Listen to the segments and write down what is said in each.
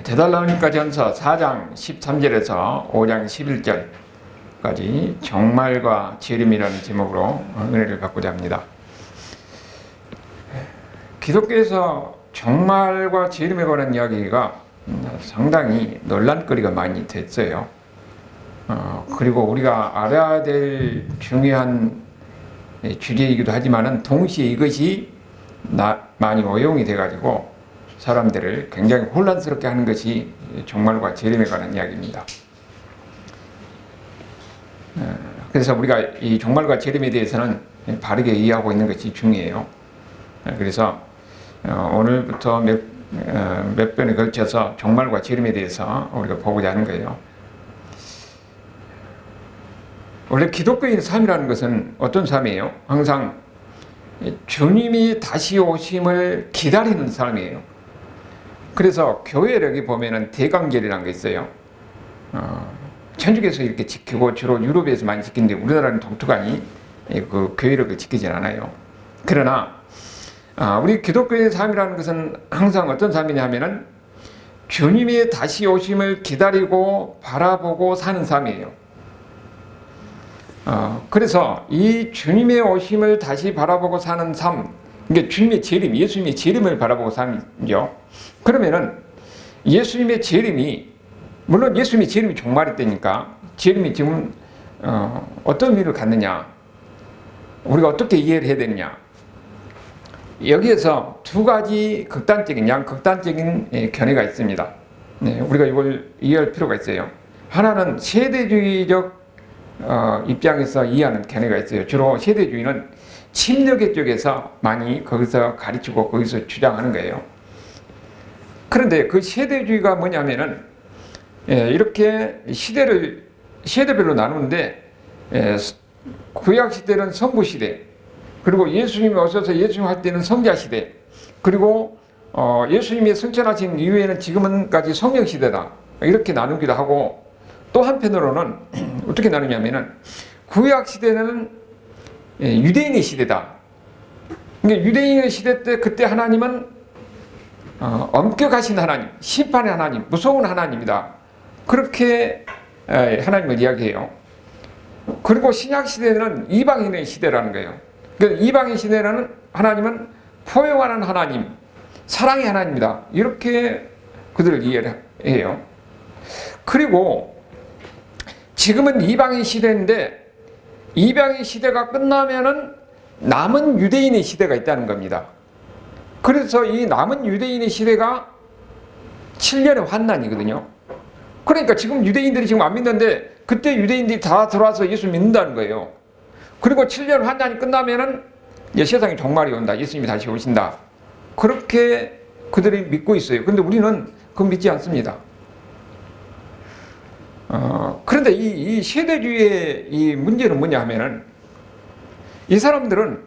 데살로니가 전서 4장 13절에서 5장 11절까지 정말과 재림이라는 제목으로 은혜를 받고자 합니다. 기독교에서 정말과 재림에 관한 이야기가 상당히 논란거리가 많이 됐어요. 그리고 우리가 알아야 될 중요한 주제이기도 하지만은 동시에 이것이 많이 오용이 돼가지고 사람들을 굉장히 혼란스럽게 하는 것이 정말과 재림에 관한 이야기입니다. 그래서 우리가 이 정말과 재림에 대해서는 바르게 이해하고 있는 것이 중요해요. 그래서 오늘부터 몇 번에 걸쳐서 정말과 재림에 대해서 우리가 보고자 하는 거예요. 원래 기독교인 삶이라는 것은 어떤 삶이에요? 항상 주님이 다시 오심을 기다리는 삶이에요. 그래서 교회를 여기 보면은 대강절이라는 게 있어요. 천주교에서 이렇게 지키고 주로 유럽에서 많이 지키는데 우리나라는 독특하니 그 교회력을 지키진 않아요. 그러나 우리 기독교의 삶이라는 것은 항상 어떤 삶이냐 하면은 주님의 다시 오심을 기다리고 바라보고 사는 삶이에요. 그래서 이 주님의 오심을 다시 바라보고 사는 삶, 그러니까 주님의 재림, 예수님의 재림을 바라보고 삶이죠. 그러면은 예수님의 재림이, 물론 예수님의 재림이 종말이 때니까 재림이 지금 어떤 의미를 갖느냐, 우리가 어떻게 이해를 해야 되느냐, 여기에서 두 가지 양극단적인 견해가 있습니다. 우리가 이걸 이해할 필요가 있어요. 하나는 세대주의적 입장에서 이해하는 견해가 있어요. 주로 세대주의는 침략의 쪽에서 많이 거기서 가르치고 거기서 주장하는 거예요. 그런데 그 세대주의가 뭐냐면은 이렇게 세대별로 나누는데 구약 시대는 성부 시대, 그리고 예수님이 오셔서 예수님 할 때는 성자 시대, 그리고 예수님이 승천하신 이후에는 지금은까지 성령 시대다, 이렇게 나누기도 하고, 또 한편으로는 어떻게 나누냐면은 구약 시대는 유대인의 시대다. 그러니까 유대인의 시대 때 그때 하나님은 엄격하신 하나님, 심판의 하나님, 무서운 하나님이다. 그렇게 하나님을 이야기해요. 그리고 신약 시대는 이방인의 시대라는 거예요. 그러니까 이방인 시대라는 하나님은 포용하는 하나님, 사랑의 하나님이다. 이렇게 그들을 이해를 해요. 그리고 지금은 이방인 시대인데 이방인 시대가 끝나면은 남은 유대인의 시대가 있다는 겁니다. 그래서 이 남은 유대인의 시대가 7년의 환난이거든요. 그러니까 지금 유대인들이 지금 안 믿는데 그때 유대인들이 다 들어와서 예수 믿는다는 거예요. 그리고 7년 환난이 끝나면은 이제 세상에 종말이 온다. 예수님이 다시 오신다. 그렇게 그들이 믿고 있어요. 근데 우리는 그거 믿지 않습니다. 그런데 이 세대주의의 이 문제는 뭐냐 하면은 이 사람들은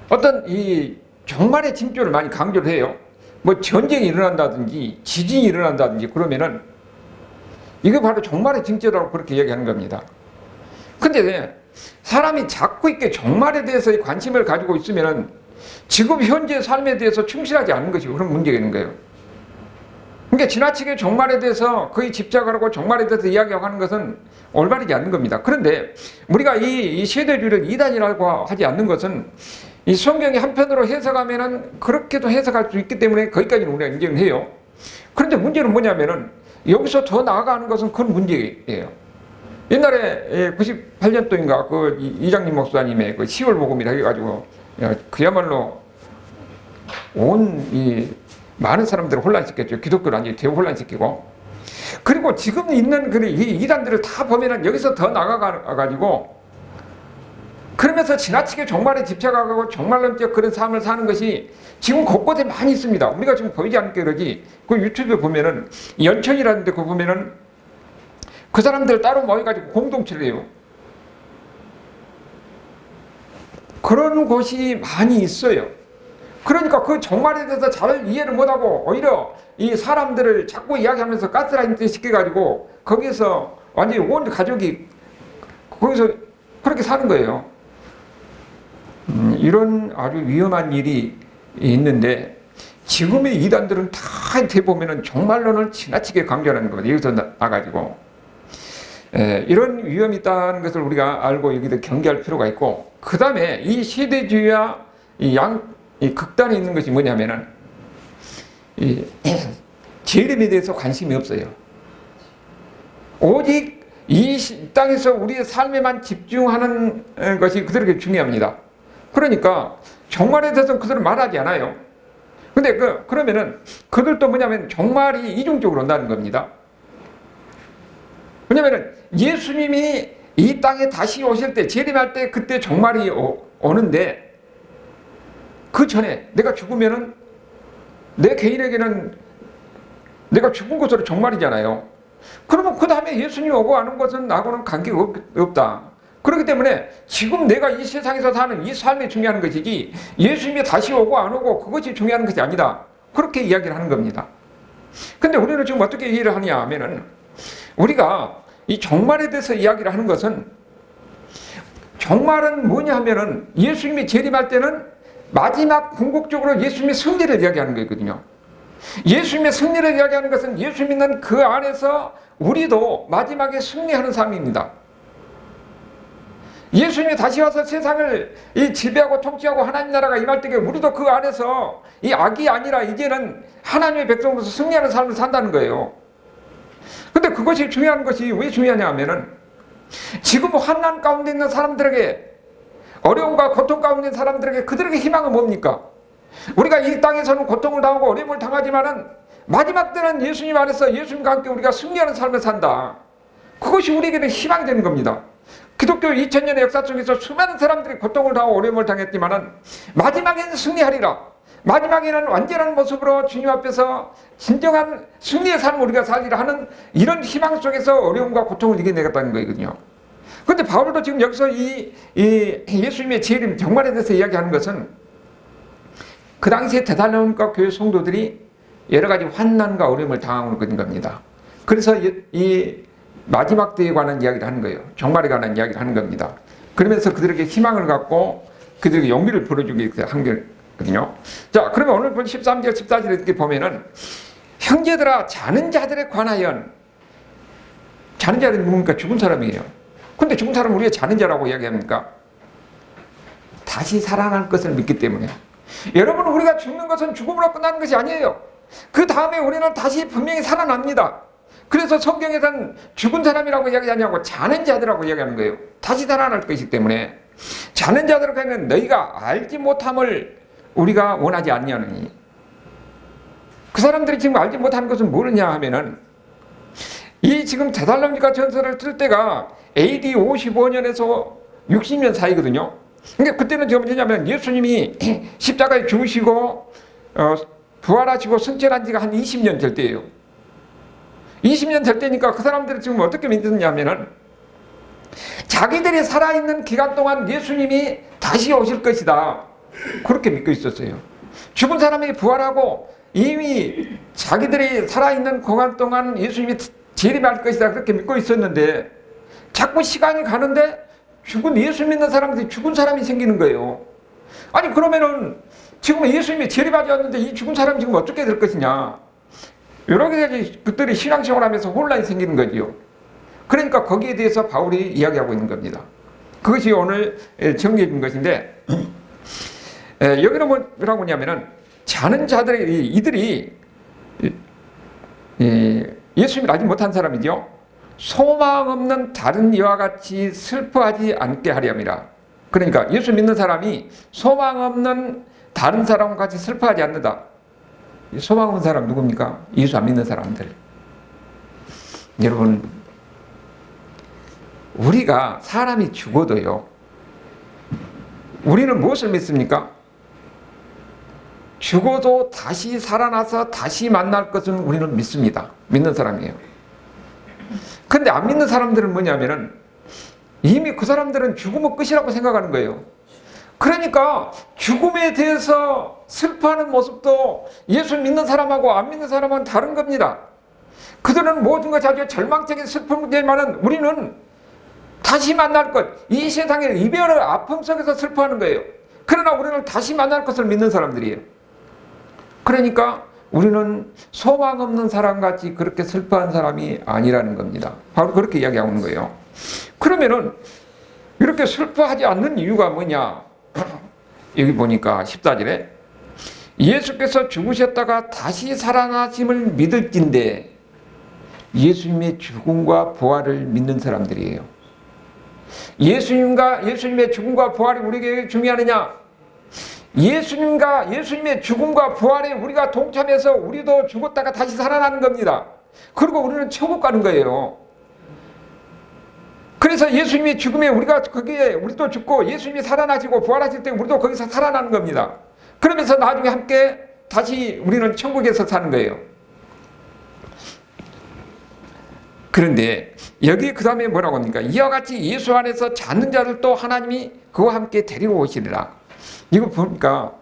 어떤 이 종말의 징조를 많이 강조를 해요. 뭐 전쟁이 일어난다든지 지진이 일어난다든지 그러면은 이게 바로 종말의 징조라고 그렇게 얘기하는 겁니다. 근데 사람이 자꾸 이렇게 종말에 대해서 관심을 가지고 있으면은 지금 현재 삶에 대해서 충실하지 않는 것이 그런 문제가 있는 거예요. 그러니까 지나치게 종말에 대해서 거의 집착을 하고 종말에 대해서 이야기하고 하는 것은 올바르지 않는 겁니다. 그런데 우리가 이 세대주의를 이단이라고 하지 않는 것은 이 성경이 한편으로 해석하면은 그렇게도 해석할 수 있기 때문에 거기까지는 우리가 인정을 해요. 그런데 문제는 뭐냐면은 여기서 더 나아가는 것은 큰 문제예요. 옛날에 98년도인가 그 이장님 목사님의 그 10월 복음이라 해가지고 그야말로 많은 사람들을 혼란시켰죠. 기독교를 완전히 대혼란시키고. 그리고 지금 있는 이 이단들을 다 보면은 여기서 더 나가가지고 그러면서 지나치게 종말에 집착하고 종말론적 그런 삶을 사는 것이 지금 곳곳에 많이 있습니다. 우리가 지금 보이지 않게 그러지. 그 유튜브에 보면은 연천이라는 데 그 보면은 그 사람들 따로 모여가지고 공동체를 해요. 그런 곳이 많이 있어요. 그러니까 그 종말에 대해서 잘 이해를 못하고 오히려 이 사람들을 자꾸 이야기하면서 가스라이팅 시켜가지고 거기서 완전히 온 가족이 거기서 그렇게 사는 거예요. 이런 아주 위험한 일이 있는데 지금의 이단들은 다 대보면은 종말론을 지나치게 강조하는 겁니다. 여기서 나가지고. 이런 위험이 있다는 것을 우리가 알고 여기도 경계할 필요가 있고, 그 다음에 이 시대주의와 이 극단에 있는 것이 뭐냐면은, 재림에 대해서 관심이 없어요. 오직 이 땅에서 우리의 삶에만 집중하는 것이 그들에게 중요합니다. 그러니까 종말에 대해서 그들은 말하지 않아요. 근데 그러면은 그들도 뭐냐면 종말이 이중적으로 온다는 겁니다. 왜냐면은 예수님이 이 땅에 다시 오실 때, 재림할 때 그때 종말이 오는데, 그 전에 내가 죽으면은 내 개인에게는 내가 죽은 것으로 종말이잖아요. 그러면 그 다음에 예수님이 오고 안 온 것은 나하고는 관계가 없다. 그렇기 때문에 지금 내가 이 세상에서 사는 이 삶이 중요한 것이지, 예수님이 다시 오고 안 오고 그것이 중요한 것이 아니다. 그렇게 이야기를 하는 겁니다. 근데 우리는 지금 어떻게 이해를 하냐 하면은, 우리가 이 종말에 대해서 이야기를 하는 것은, 종말은 뭐냐 하면은 예수님이 재림할 때는 마지막 궁극적으로 예수님의 승리를 이야기하는 거거든요. 예수님의 승리를 이야기하는 것은 예수 믿는 그 안에서 우리도 마지막에 승리하는 삶입니다. 예수님이 다시 와서 세상을 지배하고 통치하고 하나님 나라가 임할 때에 우리도 그 안에서 이 악이 아니라 이제는 하나님의 백성으로서 승리하는 삶을 산다는 거예요. 근데 그것이 중요한 것이 왜 중요하냐 하면은, 지금 환난 가운데 있는 사람들에게, 어려움과 고통 가운데 있는 사람들에게, 그들에게 희망은 뭡니까? 우리가 이 땅에서는 고통을 당하고 어려움을 당하지만은 마지막 때는 예수님 안에서 예수님과 함께 우리가 승리하는 삶을 산다. 그것이 우리에게는 희망이 되는 겁니다. 기독교 2000년의 역사 속에서 수많은 사람들이 고통을 당하고 어려움을 당했지만은 마지막에는 승리하리라. 마지막에는 완전한 모습으로 주님 앞에서 진정한 승리의 삶을 우리가 살리라 하는 이런 희망 속에서 어려움과 고통을 이겨내겠다는 거거든요. 그런데 바울도 지금 여기서 이 예수님의 재림, 종말에 대해서 이야기하는 것은, 그 당시에 데살로니가 교회 성도들이 여러 가지 환난과 어려움을 당하고 있는 겁니다. 그래서 이 마지막 때에 관한 이야기를 하는 거예요. 종말에 관한 이야기를 하는 겁니다. 그러면서 그들에게 희망을 갖고 그들에게 용기를 불어주기 위해서 한 거거든요. 자, 그러면 오늘 본 13절, 14절에 이렇게 보면은, 형제들아, 자는 자들에 관하여, 자는 자들은 누굽니까? 죽은 사람이에요. 근데 죽은 사람은 우리가 자는 자라고 이야기합니까? 다시 살아날 것을 믿기 때문에. 여러분, 우리가 죽는 것은 죽음으로 끝나는 것이 아니에요. 그 다음에 우리는 다시 분명히 살아납니다. 그래서 성경에서는 죽은 사람이라고 이야기하지 않고 자는 자들이라고 이야기하는 거예요. 다시 살아날 것이기 때문에. 자는 자들에게는 너희가 알지 못함을 우리가 원하지 않냐느니. 그 사람들이 지금 알지 못하는 것은 뭐냐 하면은, 이 지금 데살로니가 전서를 쓸 때가 AD 55년에서 60년 사이거든요. 그러니까 그때는 지금 뭐냐면 예수님이 십자가에 죽으시고 부활하시고 승천한 지가 한 20년 될 때예요. 20년 될 때니까 그 사람들이 지금 어떻게 믿었냐면은, 자기들이 살아있는 기간 동안 예수님이 다시 오실 것이다. 그렇게 믿고 있었어요. 죽은 사람이 부활하고 이미 자기들이 살아있는 공간 동안 예수님이 재림할 것이다. 그렇게 믿고 있었는데, 자꾸 시간이 가는데 죽은 예수 믿는 사람들이 죽은 사람이 생기는 거예요. 아니, 그러면은 지금 예수님이 재림하지 않는데 이 죽은 사람이 지금 어떻게 될 것이냐. 여러 가지 그들이 신앙생활 하면서 혼란이 생기는 거지요. 그러니까 거기에 대해서 바울이 이야기하고 있는 겁니다. 그것이 오늘 정리해 준 것인데, 여기는 뭐라고 하냐면은, 자는 자들이, 이들이 예수님을 알지 못한 사람이죠. 소망 없는 다른 이와 같이 슬퍼하지 않게 하렴이라. 그러니까 예수 믿는 사람이 소망 없는 다른 사람과 같이 슬퍼하지 않는다. 소망 없는 사람 누굽니까? 예수 안 믿는 사람들. 여러분, 우리가 사람이 죽어도요, 우리는 무엇을 믿습니까? 죽어도 다시 살아나서 다시 만날 것은 우리는 믿습니다. 믿는 사람이에요. 근데 안 믿는 사람들은 뭐냐면은, 이미 그 사람들은 죽으면 끝이라고 생각하는 거예요. 그러니까 죽음에 대해서 슬퍼하는 모습도 예수 믿는 사람하고 안 믿는 사람은 다른 겁니다. 그들은 모든 것이 아주 절망적인 슬픔이지만은 우리는 다시 만날 것, 이 세상의 이별의 아픔 속에서 슬퍼하는 거예요. 그러나 우리는 다시 만날 것을 믿는 사람들이에요. 그러니까 우리는 소망 없는 사람같이 그렇게 슬퍼한 사람이 아니라는 겁니다. 바로 그렇게 이야기하고 있는 거예요. 그러면은 이렇게 슬퍼하지 않는 이유가 뭐냐? 여기 보니까 14절에 예수께서 죽으셨다가 다시 살아나심을 믿을진데, 예수님의 죽음과 부활을 믿는 사람들이에요. 예수님의 죽음과 부활이 우리에게 중요하느냐? 예수님의 죽음과 부활에 우리가 동참해서 우리도 죽었다가 다시 살아나는 겁니다. 그리고 우리는 천국 가는 거예요. 그래서 예수님의 죽음에 우리가 거기에 우리도 죽고, 예수님이 살아나시고 부활하실 때 우리도 거기서 살아나는 겁니다. 그러면서 나중에 함께 다시 우리는 천국에서 사는 거예요. 그런데 여기 그 다음에 뭐라고 합니까? 이와 같이 예수 안에서 자는 자를 또 하나님이 그와 함께 데리고 오시리라. 이거 보니까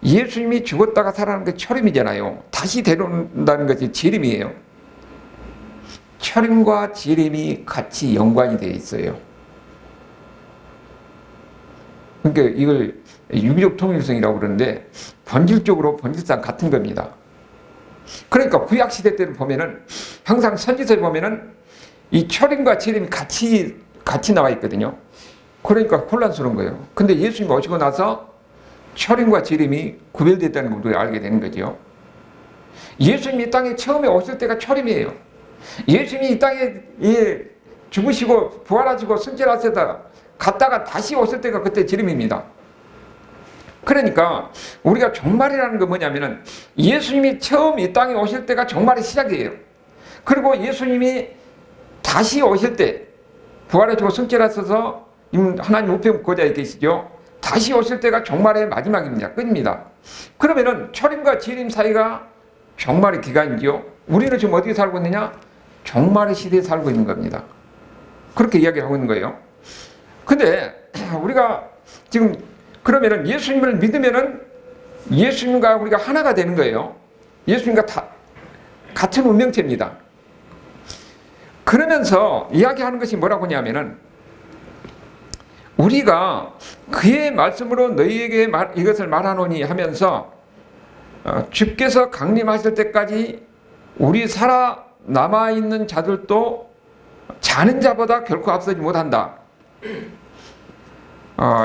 예수님이 죽었다가 살아나는 게 철임이잖아요. 다시 데려온다는 것이 재림이에요. 철임과 재림이 같이 연관이 되어 있어요. 그러니까 이걸 유기적 통일성이라고 그러는데 본질상 같은 겁니다. 그러니까 구약시대 때를 보면은 항상 선지서에 보면은 이 철임과 재림이 같이 나와 있거든요. 그러니까 혼란스러운 거예요. 근데 예수님이 오시고 나서 철임과 재림이 구별됐다는 걸 우리가 알게 되는 거죠. 예수님이 이 땅에 처음에 오실 때가 철임이에요. 예수님이 이 땅에 죽으시고 부활하시고 승천하시다 갔다가 다시 오실 때가 그때 재림입니다. 그러니까 우리가 종말이라는 건 뭐냐면은 예수님이 처음 이 땅에 오실 때가 종말의 시작이에요. 그리고 예수님이 다시 오실 때 부활하시고 승천하셔서 하나님 우편 보좌에 계시죠. 다시 오실 때가 종말의 마지막입니다. 끝입니다. 그러면은 철임과 재림 사이가 종말의 기간이죠. 우리는 지금 어디에 살고 있느냐? 종말의 시대에 살고 있는 겁니다. 그렇게 이야기를 하고 있는 거예요. 근데 우리가 지금 그러면은 예수님을 믿으면은 예수님과 우리가 하나가 되는 거예요. 예수님과 같은 운명체입니다. 그러면서 이야기하는 것이 뭐라고 하냐면은 우리가 그의 말씀으로 너희에게 이것을 말하노니 하면서 주께서 강림하실 때까지 우리 살아 남아있는 자들도 자는 자보다 결코 앞서지 못한다.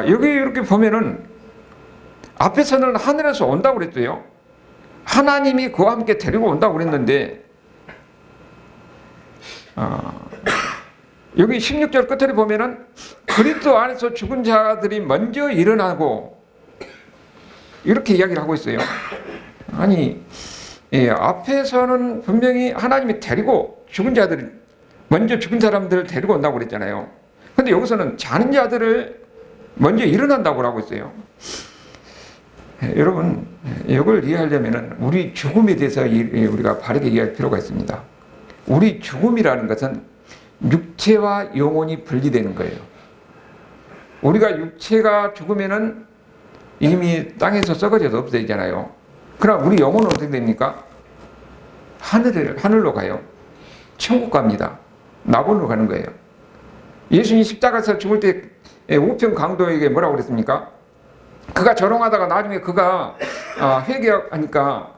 여기 이렇게 보면은 앞에서는 하늘에서 온다고 그랬어요. 하나님이 그와 함께 데리고 온다고 그랬는데 여기 16절 끝에 보면은 그리스도 안에서 죽은 자들이 먼저 일어나고 이렇게 이야기를 하고 있어요. 아니 앞에서는 분명히 하나님이 데리고 죽은 자들, 먼저 죽은 사람들을 데리고 온다고 그랬잖아요. 근데 여기서는 자는 자들을 먼저 일어난다고 하고 있어요. 여러분, 이걸 이해하려면 우리 죽음에 대해서 우리가 바르게 이해할 필요가 있습니다. 우리 죽음이라는 것은 육체와 영혼이 분리되는 거예요. 우리가 육체가 죽으면은 이미 땅에서 썩어져서 없어지잖아요. 그럼 우리 영혼은 어떻게 됩니까? 하늘로 가요. 천국 갑니다. 낙원으로 가는 거예요. 예수님이 십자가에서 죽을 때 우편 강도에게 뭐라고 그랬습니까? 그가 조롱하다가 나중에 그가 회개하니까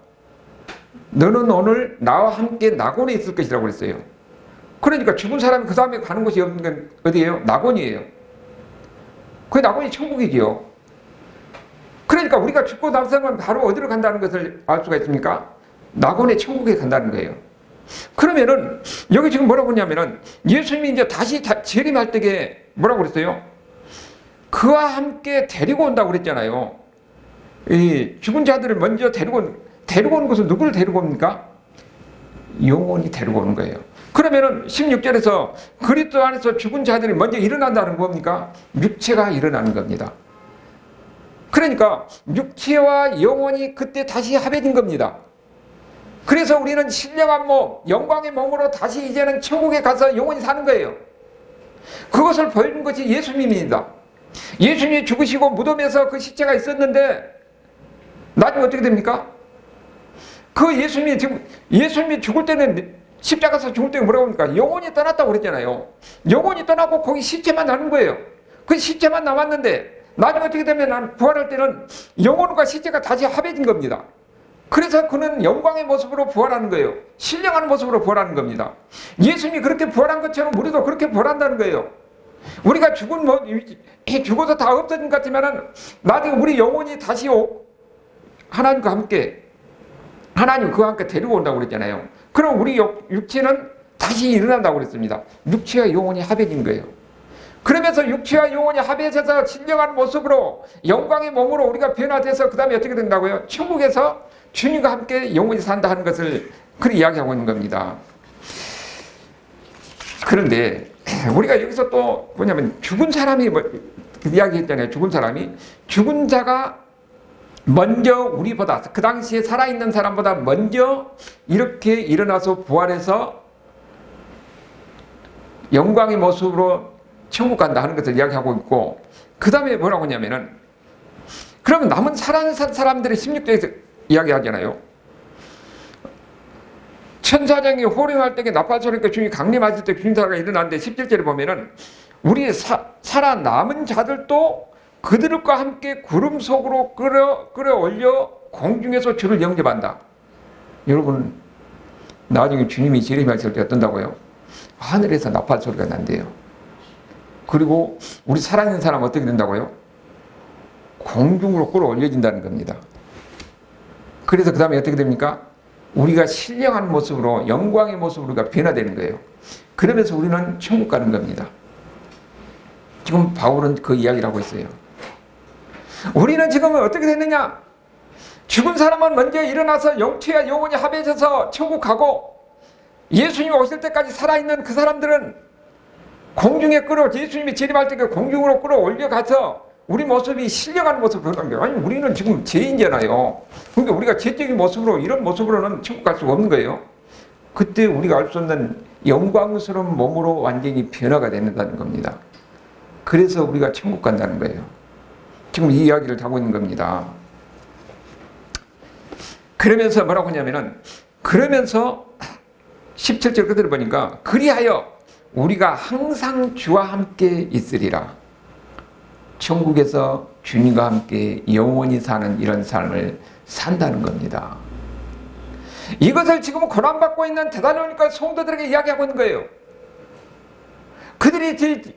너는 오늘 나와 함께 낙원에 있을 것이라고 그랬어요. 그러니까 죽은 사람이 그 다음에 가는 곳이 어디예요? 낙원이에요. 그 낙원이 천국이지요. 그러니까 우리가 죽고 나서는 바로 어디로 간다는 것을 알 수가 있습니까? 낙원의 천국에 간다는 거예요. 그러면은 여기 지금 뭐라고 하냐면은 예수님이 이제 다시 재림할 때에 뭐라고 그랬어요? 그와 함께 데리고 온다고 그랬잖아요. 이 죽은 자들을 먼저 데리고 오는 것은 누구를 데리고 옵니까? 영혼이 데리고 오는 거예요. 그러면은 16절에서 그리스도 안에서 죽은 자들이 먼저 일어난다는 건 뭡니까? 육체가 일어나는 겁니다. 그러니까 육체와 영혼이 그때 다시 합해진 겁니다. 그래서 우리는 신령한 몸, 영광의 몸으로 다시 이제는 천국에 가서 영원히 사는 거예요. 그것을 보여준 것이 예수님입니다. 예수님이 죽으시고 무덤에서 그 시체가 있었는데 나중에 어떻게 됩니까? 그 예수님이 죽을 때는 십자가에서 죽을 때는 뭐라고 합니까? 영혼이 떠났다고 그랬잖아요. 영혼이 떠나고 거기 시체만 남은 거예요. 그 시체만 남았는데 나중에 어떻게 되면 부활할 때는 영혼과 시체가 다시 합해진 겁니다. 그래서 그는 영광의 모습으로 부활하는 거예요. 신령한 모습으로 부활하는 겁니다. 예수님이 그렇게 부활한 것처럼 우리도 그렇게 부활한다는 거예요. 우리가 죽어서 다 없어진 것 같지만은 나중에 우리 영혼이 다시 하나님과 함께, 하나님 그와 함께 데리고 온다고 그랬잖아요. 그럼 우리 육체는 다시 일어난다고 그랬습니다. 육체와 영혼이 합해진 거예요. 그러면서 육체와 영혼이 합해져서 신령한 모습으로 영광의 몸으로 우리가 변화돼서 그 다음에 어떻게 된다고요? 천국에서 주님과 함께 영원히 산다 하는 것을 그렇게 이야기하고 있는 겁니다. 그런데 우리가 여기서 또 뭐냐면 죽은 사람이 이야기했잖아요. 죽은 자가 먼저 우리보다, 그 당시에 살아있는 사람보다 먼저 이렇게 일어나서 부활해서 영광의 모습으로 천국 간다 하는 것을 이야기하고 있고, 그 다음에 뭐라고 하냐면은, 그러면 남은 살아있는 사람들의 16절에서 이야기하잖아요. 천사장이 호령할 때에 나팔 소리가 주님이 강림하실 때 주님사가 일어났는데 17절에 보면은 우리 살아남은 자들도 그들과 함께 구름 속으로 끌어올려 공중에서 주를 영접한다. 여러분, 나중에 주님이 재림하실 때 어떤다고요? 하늘에서 나팔 소리가 난대요. 그리고 우리 살아있는 사람 어떻게 된다고요? 공중으로 끌어올려진다는 겁니다. 그래서 그 다음에 어떻게 됩니까? 우리가 신령한 모습으로, 영광의 모습으로 우리가 변화되는 거예요. 그러면서 우리는 천국 가는 겁니다. 지금 바울은 그 이야기를 하고 있어요. 우리는 지금 어떻게 됐느냐? 죽은 사람은 먼저 일어나서 영체와 영혼이 합해져서 천국 가고, 예수님이 오실 때까지 살아있는 그 사람들은 공중에 예수님이 재림할 때 공중으로 끌어올려가서 우리 모습이 신령한 모습으로 변한 거예요. 아니, 우리는 지금 죄인잖아요. 그러니까 우리가 죄적인 모습으로, 이런 모습으로는 천국 갈 수가 없는 거예요. 그때 우리가 알 수 없는 영광스러운 몸으로 완전히 변화가 된다는 겁니다. 그래서 우리가 천국 간다는 거예요. 지금 이 이야기를 하고 있는 겁니다. 그러면서 뭐라고 하냐면은, 그러면서 17절 끝을 보니까, 그리하여 우리가 항상 주와 함께 있으리라. 천국에서 주님과 함께 영원히 사는 이런 삶을 산다는 겁니다. 이것을 지금 고난받고 있는 데살로니가 성도들에게 이야기하고 있는 거예요. 그들이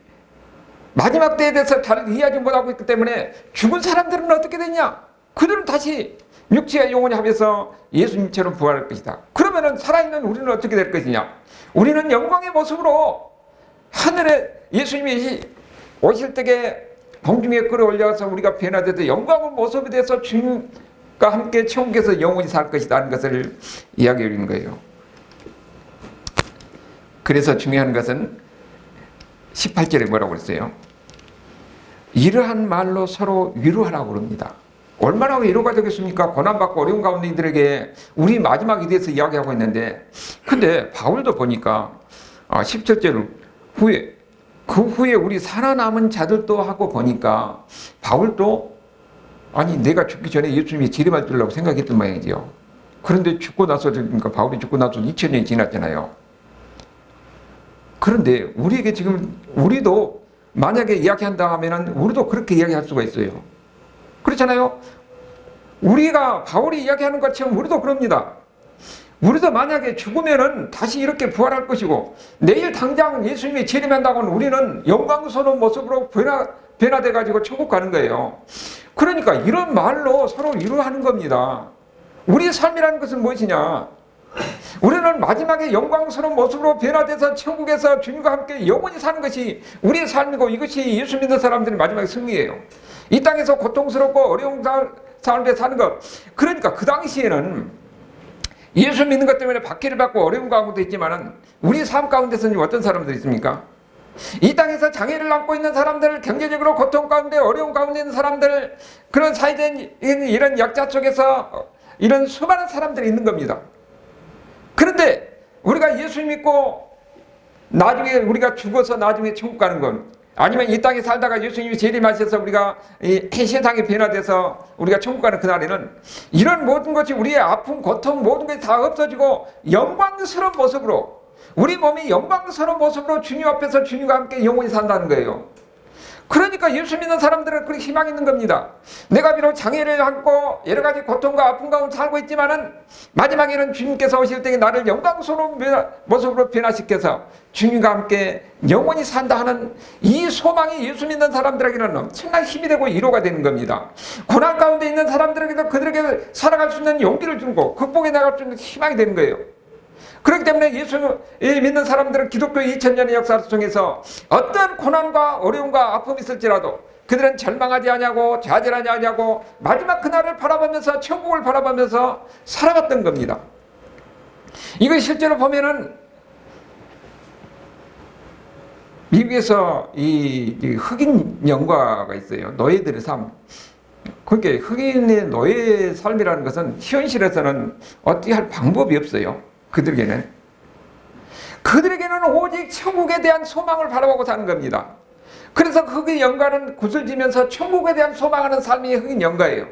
마지막 때에 대해서 잘 이해하지 못하고 있기 때문에 죽은 사람들은 어떻게 되냐? 그들은 다시 육체와 영혼이 합해서 예수님처럼 부활할 것이다. 그러면은 살아있는 우리는 어떻게 될 것이냐? 우리는 영광의 모습으로 하늘에 예수님이 오실 때에 공중에 끌어올려서 우리가 변화돼서 영광의 모습에 대해서 주님과 함께 천국에서 영원히 살 것이다 하는 것을 이야기해 주는 거예요. 그래서 중요한 것은 18절에 뭐라고 그랬어요? 이러한 말로 서로 위로하라고 그럽니다. 얼마나 위로가 되겠습니까? 고난받고 어려운 가운데 이들에게 우리 마지막에 대해서 이야기하고 있는데, 근데 바울도 보니까 17절 후에, 그 후에 우리 살아남은 자들도 하고 보니까 바울도 아니 내가 죽기 전에 예수님이 재림할 줄라고 생각했던 모양이지요. 그런데 죽고 나서, 그러니까 바울이 죽고 나서 2000년이 지났잖아요. 그런데 우리에게 지금, 우리도 만약에 이야기한다 하면은 우리도 그렇게 이야기할 수가 있어요. 그렇잖아요. 우리가 바울이 이야기하는 것처럼 우리도 그럽니다. 우리도 만약에 죽으면은 다시 이렇게 부활할 것이고, 내일 당장 예수님이 재림한다고는 우리는 영광스러운 모습으로 변화돼 가지고 천국 가는 거예요. 그러니까 이런 말로 서로 위로하는 겁니다. 우리의 삶이라는 것은 무엇이냐? 우리는 마지막에 영광스러운 모습으로 변화돼서 천국에서 주님과 함께 영원히 사는 것이 우리의 삶이고, 이것이 예수 믿는 사람들의 마지막의 승리예요. 이 땅에서 고통스럽고 어려운 삶에 사는 것. 그러니까 그 당시에는 예수 믿는 것 때문에 박해를 받고 어려운 가운데 있지만은 우리 삶 가운데서는 어떤 사람들이 있습니까? 이 땅에서 장애를 안고 있는 사람들, 경제적으로 고통 가운데 어려운 가운데 있는 사람들, 그런 사회적인 이런 약자 속에서 이런 수많은 사람들이 있는 겁니다. 그런데 우리가 예수 믿고 나중에 우리가 죽어서 나중에 천국 가는 건, 아니면 이 땅에 살다가 예수님이 재림하셔서 우리가 이 세상이 변화돼서 우리가 천국 가는 그날에는 이런 모든 것이, 우리의 아픔, 고통 모든 것이 다 없어지고 영광스러운 모습으로, 우리 몸이 영광스러운 모습으로 주님 앞에서 주님과 함께 영원히 산다는 거예요. 그러니까 예수 믿는 사람들은 그렇게 희망이 있는 겁니다. 내가 비록 장애를 안고 여러 가지 고통과 아픔 가운데 살고 있지만은 마지막에는 주님께서 오실 때 나를 영광스러운 모습으로 변화시켜서 주님과 함께 영원히 산다 하는 이 소망이 예수 믿는 사람들에게는 엄청난 힘이 되고 위로가 되는 겁니다. 고난 가운데 있는 사람들에게도 그들에게 살아갈 수 있는 용기를 주고 극복해 나갈 수 있는 희망이 되는 거예요. 그렇기 때문에 예수 믿는 사람들은 기독교 2000년의 역사를 통해서 어떤 고난과 어려움과 아픔이 있을지라도 그들은 절망하지 않냐고 좌절하지 않냐고 마지막 그날을 바라보면서 천국을 바라보면서 살아갔던 겁니다. 이거 실제로 보면은 미국에서 이 흑인 연가가 있어요. 노예들의 삶. 그게 흑인의 노예 삶이라는 것은 현실에서는 어떻게 할 방법이 없어요. 그들에게는 오직 천국에 대한 소망을 바라보고 사는 겁니다. 그래서 흑인 연가는 굿을 지면서 천국에 대한 소망하는 삶이 흑인 연가예요.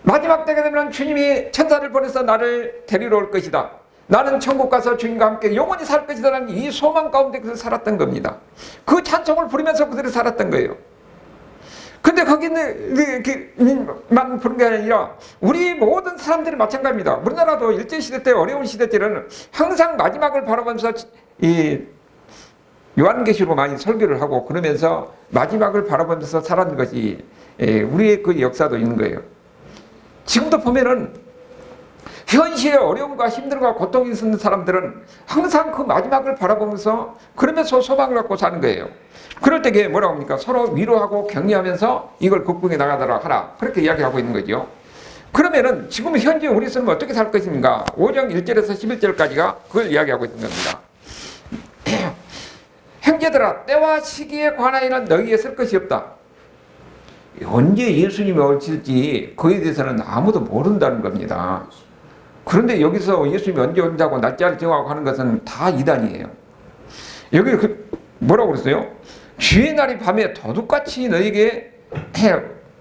마지막 때가 되면 주님이 천사를 보내서 나를 데리러 올 것이다. 나는 천국 가서 주님과 함께 영원히 살 것이다 라는 이 소망 가운데 그들이 살았던 겁니다. 그 찬송을 부르면서 그들이 살았던 거예요. 근데 거기만 부른 게 아니라 우리 모든 사람들이 마찬가지입니다. 우리나라도 일제시대 때 어려운 시대 때는 항상 마지막을 바라보면서 이 요한계시로 많이 설교를 하고 그러면서 마지막을 바라보면서 살았는 것이 우리의 그 역사도 있는 거예요. 지금도 보면은 현실의 어려움과 힘듦과 고통이 있는 사람들은 항상 그 마지막을 바라보면서 그러면서 소망을 갖고 사는 거예요. 그럴 때에 뭐라고 합니까? 서로 위로하고 격려하면서 이걸 극복해 나가도록 하라. 그렇게 이야기하고 있는 거죠. 그러면은 지금 현재 우리 삶은 어떻게 살 것인가? 5장 1절에서 11절까지가 그걸 이야기하고 있는 겁니다. 형제들아, 때와 시기에 관하여는 너희에 쓸 것이 없다. 언제 예수님이 오실지 그에 대해서는 아무도 모른다는 겁니다. 그런데 여기서 예수님이 언제 온다고 날짜를 정하고 하는 것은 다 이단이에요. 여기 뭐라고 그랬어요? 주의 날이 밤에 도둑같이 너에게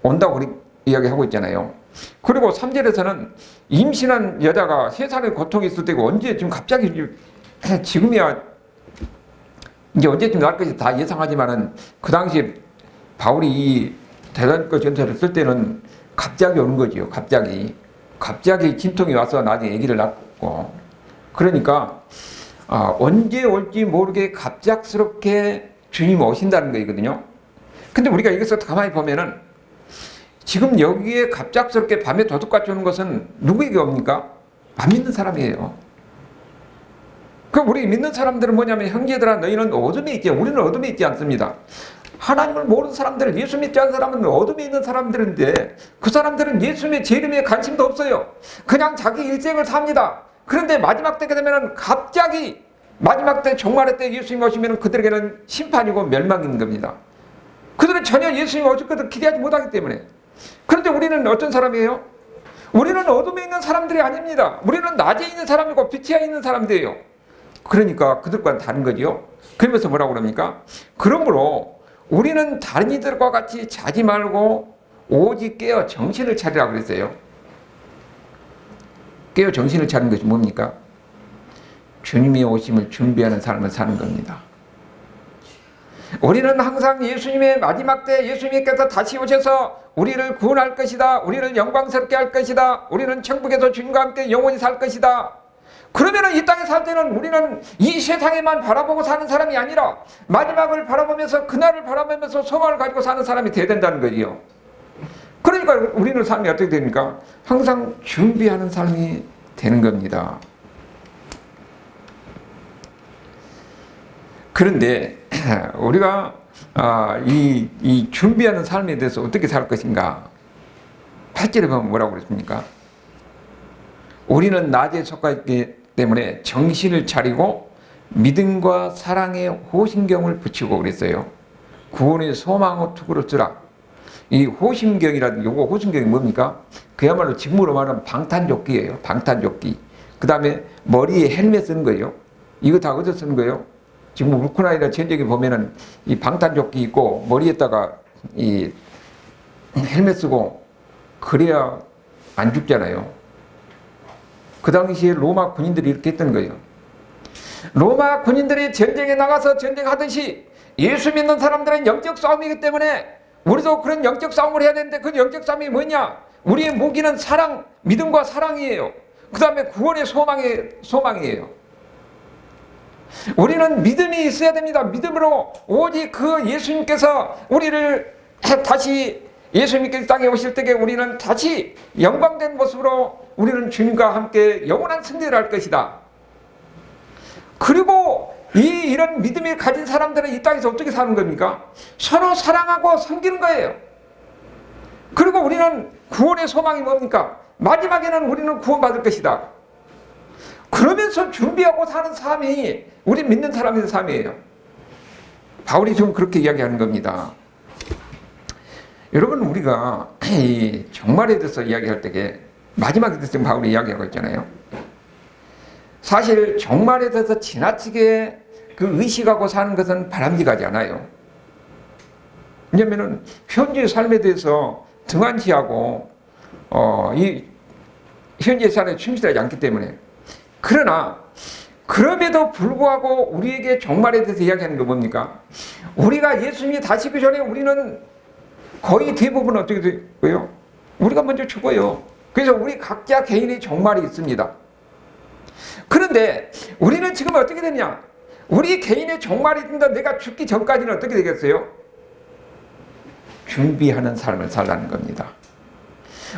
온다고 이야기하고 있잖아요. 그리고 3절에서는 임신한 여자가 세상에 고통이 있을 때고 언제 지금 갑자기 지금이야 이제 언제쯤 날 것이 다 예상하지만은 그 당시에 바울이 이 대단거 전서를 쓸 때는 갑자기 오는 거지요. 갑자기 진통이 와서 나중에 아기를 낳고 그러니까 언제 올지 모르게 갑작스럽게 주님이 오신다는 거거든요. 근데 우리가 이것을 가만히 보면은 지금 여기에 갑작스럽게 밤에 도둑같이 오는 것은 누구에게 옵니까? 안 믿는 사람이에요. 그럼 우리 믿는 사람들은 뭐냐면 형제들아 너희는 어둠에 있지 우리는 어둠에 있지 않습니다. 하나님을 모르는 사람들, 예수 믿지 않는 사람은 어둠에 있는 사람들인데 그 사람들은 예수님의 재림에 관심도 없어요. 그냥 자기 일생을 삽니다. 그런데 마지막 때가 되면 갑자기 마지막 때 종말의 때 예수님이 오시면 그들에게는 심판이고 멸망인 겁니다. 그들은 전혀 예수님이 오실 것을 기대하지 못하기 때문에. 그런데 우리는 어떤 사람이에요? 우리는 어둠에 있는 사람들이 아닙니다. 우리는 낮에 있는 사람이고 빛에 있는 사람들이에요. 그러니까 그들과는 다른 거죠. 그러면서 뭐라고 그럽니까? 그러므로 우리는 다른 이들과 같이 자지 말고 오직 깨어 정신을 차리라고 그랬어요. 깨어 정신을 차리는 것이 뭡니까? 주님의 오심을 준비하는 삶을 사는 겁니다. 우리는 항상 예수님의 마지막 때 예수님께서 다시 오셔서 우리를 구원할 것이다. 우리를 영광스럽게 할 것이다. 우리는 천국에서 주님과 함께 영원히 살 것이다. 그러면은 이 땅에 살 때는 우리는 이 세상에만 바라보고 사는 사람이 아니라 마지막을 바라보면서 그날을 바라보면서 소망을 가지고 사는 사람이 돼야 된다는 거지요. 그러니까 우리는 삶이 어떻게 됩니까? 항상 준비하는 삶이 되는 겁니다. 그런데 우리가 이 준비하는 삶에 대해서 어떻게 살 것인가? 8절에 보면 뭐라고 그랬습니까? 우리는 낮에 속하기 때문에 정신을 차리고 믿음과 사랑의 호심경을 붙이고 그랬어요. 구원의 소망의 투구를 쓰라. 이 호심경이라는 요거 호심경이 뭡니까? 그야말로 지금으로 말하면 방탄조끼예요. 방탄조끼. 그 다음에 머리에 헬멧 쓰는 거예요. 이거 다 어디서 쓰는 거예요? 지금 우크라이나 전쟁에 보면은 이 방탄조끼 입고 머리에다가 이 헬멧 쓰고 그래야 안 죽잖아요. 그 당시에 로마 군인들이 이렇게 했던 거예요. 로마 군인들이 전쟁에 나가서 전쟁하듯이 예수 믿는 사람들은 영적 싸움이기 때문에 우리도 그런 영적 싸움을 해야 되는데, 그 영적 싸움이 뭐냐? 우리의 무기는 사랑, 믿음과 사랑이에요. 그 다음에 구원의 소망이에요. 우리는 믿음이 있어야 됩니다. 믿음으로 오직 그 예수님께서 우리를 다시, 예수님께서 땅에 오실 때에 우리는 다시 영광된 모습으로 우리는 주님과 함께 영원한 승리를 할 것이다. 그리고 이런 믿음을 가진 사람들은 이 땅에서 어떻게 사는 겁니까? 서로 사랑하고 섬기는 거예요. 그리고 우리는 구원의 소망이 뭡니까? 마지막에는 우리는 구원받을 것이다. 그러면서 준비하고 사는 삶이 우리 믿는 사람의 삶이에요. 바울이 좀 그렇게 이야기하는 겁니다. 여러분, 우리가 이 종말에 대해서 이야기할 때에 마지막에 대해서 지금 바울이 이야기하고 있잖아요. 사실 종말에 대해서 지나치게 그 의식하고 사는 것은 바람직하지 않아요. 왜냐하면 현재 삶에 대해서 등한시하고 이 현재 삶에 충실하지 않기 때문에. 그러나 그럼에도 불구하고 우리에게 종말에 대해서 이야기하는 거 뭡니까? 우리가 예수님이 다시기 전에 우리는 거의 대부분 어떻게 되고요? 우리가 먼저 죽어요. 그래서 우리 각자 개인의 종말이 있습니다. 그런데 우리는 지금 어떻게 되냐? 우리 개인의 종말이 있는데 내가 죽기 전까지는 어떻게 되겠어요? 준비하는 삶을 살라는 겁니다.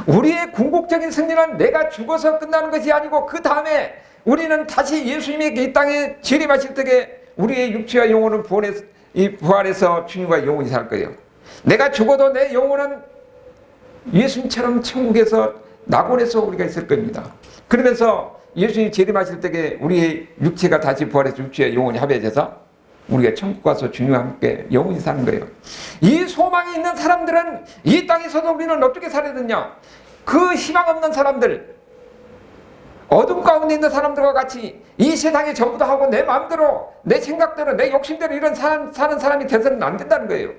우리의 궁극적인 승리는 내가 죽어서 끝나는 것이 아니고 그 다음에 우리는 다시 예수님이 이 땅에 재림하실 때에 우리의 육체와 영혼은 부활해서 주님과 영원히 살 거예요. 내가 죽어도 내 영혼은 예수님처럼 천국에서 낙원에서 우리가 있을 겁니다. 그러면서 예수님이 재림하실 때에 우리의 육체가 다시 부활해서 육체와 영혼이 합해져서 우리가 천국 가서 주님과 함께 영원히 사는 거예요. 이 소망이 있는 사람들은 이 땅에서도 우리는 어떻게 살아야 되냐? 그 희망 없는 사람들, 어둠 가운데 있는 사람들과 같이 이 세상에 전부 다 하고 내 마음대로, 내 생각대로, 내 욕심대로 이런 사는 사람이 돼서는 안 된다는 거예요.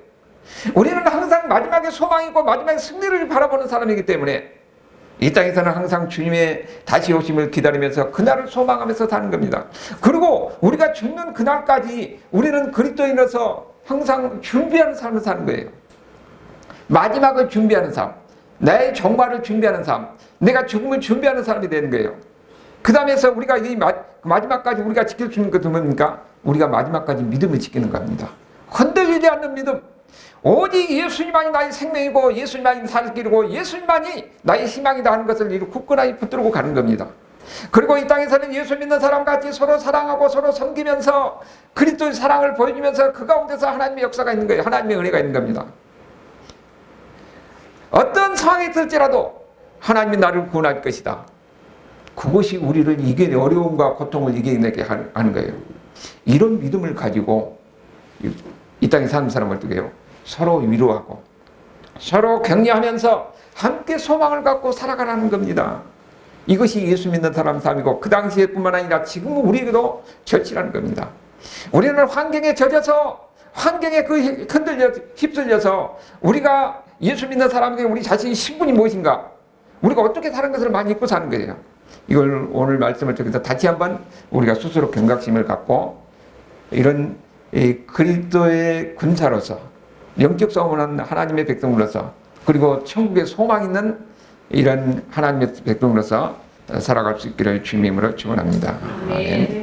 우리는 항상 마지막에 소망이고 마지막에 승리를 바라보는 사람이기 때문에 이 땅에서는 항상 주님의 다시 오심을 기다리면서 그날을 소망하면서 사는 겁니다. 그리고 우리가 죽는 그날까지 우리는 그리스도인으로서 항상 준비하는 삶을 사는 거예요. 마지막을 준비하는 삶, 나의 종말을 준비하는 삶, 내가 죽음을 준비하는 사람이 되는 거예요. 그 다음에서 우리가 이 마지막까지 우리가 지킬 수 있는 것은 뭡니까? 우리가 마지막까지 믿음을 지키는 겁니다. 흔들리지 않는 믿음. 오직 예수님만이 나의 생명이고 예수님만이 살 길이고 예수님만이 나의 희망이다 하는 것을 이루 굳건하게 붙들고 가는 겁니다. 그리고 이 땅에서는 예수 믿는 사람 같이 서로 사랑하고 서로 섬기면서 그리스도의 사랑을 보여주면서 그 가운데서 하나님의 역사가 있는 거예요. 하나님의 은혜가 있는 겁니다. 어떤 상황이 있을지라도 하나님이 나를 구원할 것이다. 그것이 우리를 어려움과 고통을 이겨내게 하는 거예요. 이런 믿음을 가지고 이 땅에 사는 사람을 어떻게 해요? 서로 위로하고 서로 격려하면서 함께 소망을 갖고 살아가라는 겁니다. 이것이 예수 믿는 사람 삶이고 그 당시에 뿐만 아니라 지금은 우리에게도 절실한 겁니다. 우리는 환경에 젖어서 환경에 휩쓸려서 우리가 예수 믿는 사람에게 우리 자신의 신분이 무엇인가, 우리가 어떻게 사는 것을 많이 잊고 사는 거예요. 이걸 오늘 말씀을 통해서 다시 한번 우리가 스스로 경각심을 갖고 이런 그리스도의 군사로서 영적 싸움을 하는 하나님의 백성으로서 그리고 천국에 소망 있는 이런 하나님의 백성으로서 살아갈 수 있기를 주님으로 축원합니다. 아멘.